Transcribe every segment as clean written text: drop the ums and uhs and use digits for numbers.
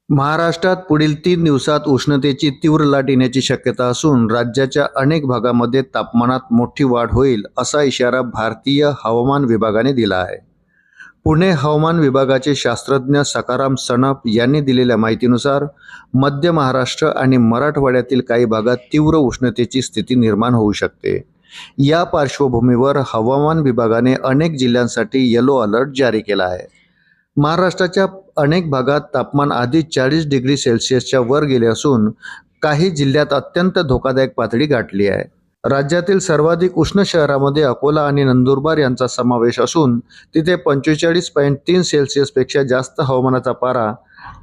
महाराष्ट्रात पुढील 3 दिवसात उष्णतेची तीव्र लाट येण्याची शक्यता असून राज्याच्या अनेक भागामध्ये तापमानात मोठी वाढ होईल असा इशारा भारतीय हवामान विभागाने दिला आहे। पुणे हवामान विभागाचे शास्त्रज्ञ सकाराम सणप यांनी दिलेल्या माहितीनुसार मध्य महाराष्ट्र आणि मराठवाड्यातील काही भागात तीव्र उष्णतेची स्थिती निर्माण होऊ शकते। या पार्श्वभूमीवर हवामान विभागाने अनेक जिल्ह्यांसाठी येलो अलर्ट जारी केला आहे। महाराष्ट्राच्या अनेक भागात तापमान आधी 40 डिग्री सेल्सिअसच्या वर गेले असून काही जिल्ह्यात अत्यंत धोकादायक पातळी गाठली आहे। राज्यातील सर्वाधिक उष्ण शहरामध्ये अकोला आणि नंदुरबार यांचा समावेश असून तिथे 45.3 सेल्सिअसपेक्षा जास्त हवामानाचा पारा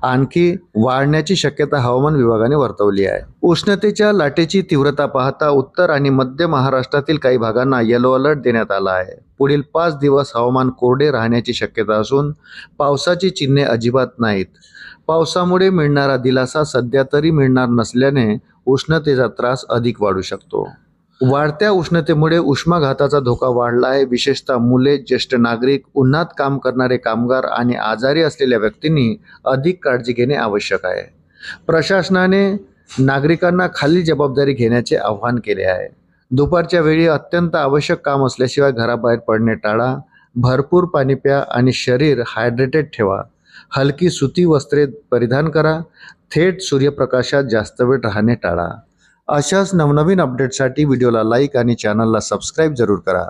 आणखी वाढण्याची शक्यता हवामान विभागाने वर्तवली आहे। उष्णतेच्या लाटेची तीव्रता पाहता उत्तर आणि मध्य महाराष्ट्रातील काही भागांना येलो अलर्ट देण्यात आला आहे। पुढील 5 दिवस हवामान कोरडे राहण्याची शक्यता असून पावसाची चिन्हे अजिबात नाहीत। पावसामुळे मिळणारा दिलासा सध्या तरी मिळणार नसल्याने उष्णतेचा त्रास अधिक वाढू शकतो। वाढत्या उष्णतेमुळे उष्माघाताचा धोका वाढला आहे। विशेषतः मुले, ज्येष्ठ नागरिक, उन्हात काम करणारे कामगार आणि आजारी असलेल्या व्यक्तींनी अधिक काळजी घेणे आवश्यक आहे। प्रशासनाने नागरिकांना खालील जबाबदारी घेण्याचे आवाहन केले आहे। दुपारच्या वेळी अत्यंत आवश्यक काम असल्याशिवाय घराबाहेर पडणे टाळा। भरपूर पाणी प्या आणि शरीर हायड्रेटेड ठेवा। हलकी सुती वस्त्रे परिधान करा। थेट सूर्यप्रकाशात जास्त वेळ राहणे टाळा। अशाच नवनवीन अपडेट्ससाठी व्हिडिओला लाईक आणि चॅनलला सबस्क्राईब जरूर करा।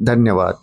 धन्यवाद।